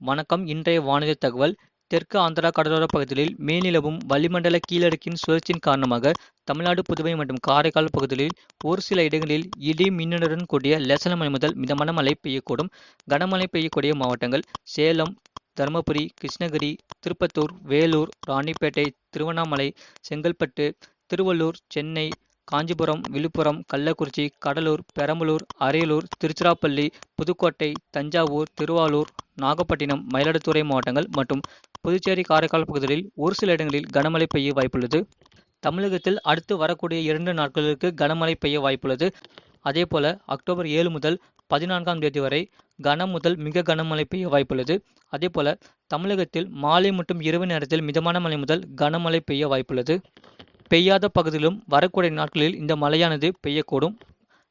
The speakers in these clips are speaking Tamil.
வணக்கம். இன்றைய வானிலை தகவல். தெற்கு ஆந்திரா கடலோர பகுதிகளில் மேல்நிலவும் வளிமண்டல கீழடுக்கின் சுழற்சியின் காரணமாக தமிழ்நாடு, புதுவை மற்றும் காரைக்கால் பகுதிகளில் ஒரு சில இடங்களில் இடி மின்னலுடன் கூடிய லேசான மழை முதல் மிதமான மழை பெய்யக்கூடும். கனமழை பெய்யக்கூடிய மாவட்டங்கள் சேலம், தருமபுரி, கிருஷ்ணகிரி, திருப்பத்தூர், வேலூர், ராணிப்பேட்டை, திருவண்ணாமலை, செங்கல்பட்டு, திருவள்ளூர், சென்னை, காஞ்சிபுரம், விழுப்புரம், கள்ளக்குறிச்சி, கடலூர், பெரம்பலூர், அரியலூர், திருச்சிராப்பள்ளி, புதுக்கோட்டை, தஞ்சாவூர், திருவாரூர், நாகப்பட்டினம், மயிலாடுதுறை மாவட்டங்கள் மற்றும் புதுச்சேரி, காரைக்கால் பகுதிகளில் ஒரு சில இடங்களில் கனமழை பெய்ய வாய்ப்புள்ளது. தமிழகத்தில் அடுத்து வரக்கூடிய 2 நாட்களுக்கு கனமழை பெய்ய வாய்ப்புள்ளது. அதேபோல அக்டோபர் 7 முதல் 14ஆம் தேதி வரை கன முதல் மிக கனமழை பெய்ய வாய்ப்புள்ளது. அதேபோல தமிழகத்தில் மாலை மற்றும் இரவு நேரத்தில் மிதமான மழை முதல் கனமழை பெய்ய வாய்ப்புள்ளது. பெய்யாத பகுதியிலும் வரக்கூடிய நாட்களில் இந்த மழையானது பெய்யக்கூடும்.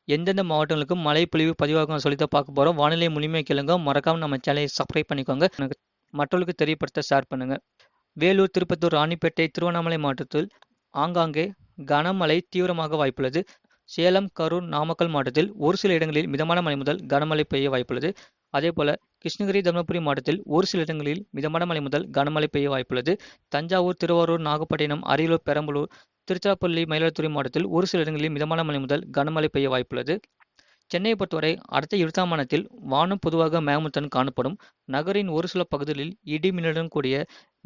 எந்தெந்த மாவட்டங்களுக்கும் மழை பொழிவு பதிவாகும் சொல்லித்தான் பார்க்க போகிறோம். வானிலை முழுமையாக கேளுங்க. மறக்காம நம்ம சேனலை சப்ஸ்கிரைப் பண்ணிக்கோங்க. மற்றவர்களுக்கு தெரியப்படுத்த ஷேர் பண்ணுங்க. வேலூர், திருப்பத்தூர், ராணிப்பேட்டை, திருவண்ணாமலை மாவட்டத்தில் ஆங்காங்கே கனமழை தீவிரமாக வாய்ப்புள்ளது. சேலம், கரூர், நாமக்கல் மாவட்டத்தில் ஒரு சில இடங்களில் மிதமான மழை முதல் கனமழை பெய்ய வாய்ப்புள்ளது. அதேபோல கிருஷ்ணகிரி, தருமபுரி மாவட்டத்தில் ஒரு சில இடங்களில் மிதமான மழை முதல் கனமழை பெய்ய வாய்ப்புள்ளது. தஞ்சாவூர், திருவாரூர், நாகப்பட்டினம், அரியலூர், பெரம்பலூர், திருச்சிராப்பள்ளி, மயிலாடுதுறை மாவட்டத்தில் ஒரு சில இடங்களில் மிதமான மழை முதல் கனமழை பெய்ய வாய்ப்புள்ளது. சென்னையை பொறுத்தவரை அடுத்த 20ஆம் மாதத்தில் வானம் பொதுவாக மேகமூட்டத்துடன் காணப்படும். நகரின் ஒரு சில பகுதிகளில் இடி மின்னலுடன் கூடிய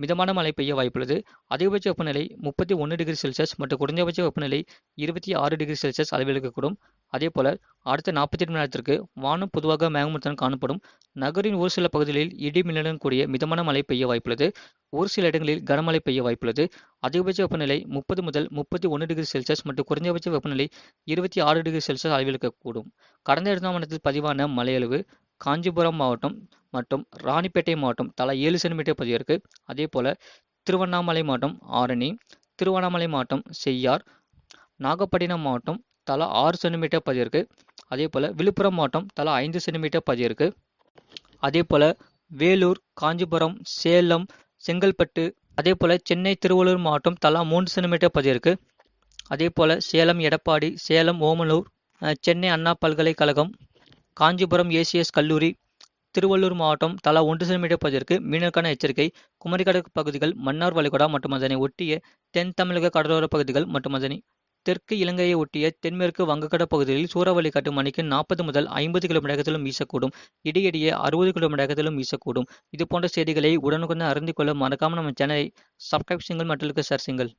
மிதமான மழை பெய்ய வாய்ப்புள்ளது. அதிகபட்ச வெப்பநிலை 31 டிகிரி செல்சியஸ் மற்றும் குறைந்தபட்ச வெப்பநிலை 26 டிகிரி செல்சியஸ் அளவில் இருக்கக்கூடும். அதேபோல அடுத்த 48 மணி நேரத்திற்கு வானம் பொதுவாக மேகமூட்டத்துடன் காணப்படும். நகரின் ஒரு சில பகுதிகளில் இடி மின்னலுடன் கூடிய மிதமான மழை பெய்ய வாய்ப்புள்ளது. ஒரு சில இடங்களில் கனமழை பெய்ய வாய்ப்புள்ளது. அதிகபட்ச வெப்பநிலை 30 முதல் 31 டிகிரி செல்சியஸ் மற்றும் குறைந்தபட்ச வெப்பநிலை 26 டிகிரி செல்சியஸ் அளவில் இருக்கக்கூடும். கடந்த 2ஆம் மாதத்தில் பதிவான மழையளவு காஞ்சிபுரம் மாவட்டம் மற்றும் ராணிப்பேட்டை மாவட்டம் தலா 7 சென்டிமீட்டர் பதிவிற்கு. அதேபோல திருவண்ணாமலை மாவட்டம் ஆரணி, திருவண்ணாமலை மாவட்டம் செய்யார், நாகப்பட்டினம் மாவட்டம் தலா 6 சென்டிமீட்டர் பதிவிற்கு. அதேபோல விழுப்புரம் மாவட்டம் தலா 5 சென்டிமீட்டர் பதிவிற்கு. அதேபோல வேலூர், காஞ்சிபுரம், சேலம், செங்கல்பட்டு, அதேபோல சென்னை, திருவள்ளூர் மாவட்டம் தலா 3 சென்டிமீட்டர் பதிவிற்கு. அதேபோல சேலம், எடப்பாடி, சேலம், ஓமலூர், சென்னை அண்ணா பல்கலைக்கழகம், காஞ்சிபுரம் ஏசிஎஸ் கல்லூரி, திருவள்ளூர் மாவட்டம் தலா 1 சென்டிமீட்டர் பதிவிற்கு மீனவருக்கான எச்சரிக்கை. குமரிக்கடல் பகுதிகள், மன்னார் வளைகுடா மற்றும் அதனை ஒட்டிய தென் தமிழக கடலோர பகுதிகள் மற்றும் அதனை தெற்கு இலங்கையை ஒட்டிய தென்மேற்கு வங்கக்கடல் பகுதிகளில் சூறாவளி காற்று மணிக்கு 40 முதல் 50 கிலோமீட்டர் வேகத்திலும் வீசக்கூடும். இடையிடையே 60 கிலோமீட்டர் வேகத்திலும் வீசக்கூடும். இது போன்ற செய்திகளை உடனுக்குடன் அறிந்து கொள்ள மறக்காம நம்ம சேனலை சப்ஸ்கிரைப் செய்யுங்கள், மற்றவர்களுக்கு ஷேர் செய்யுங்கள்.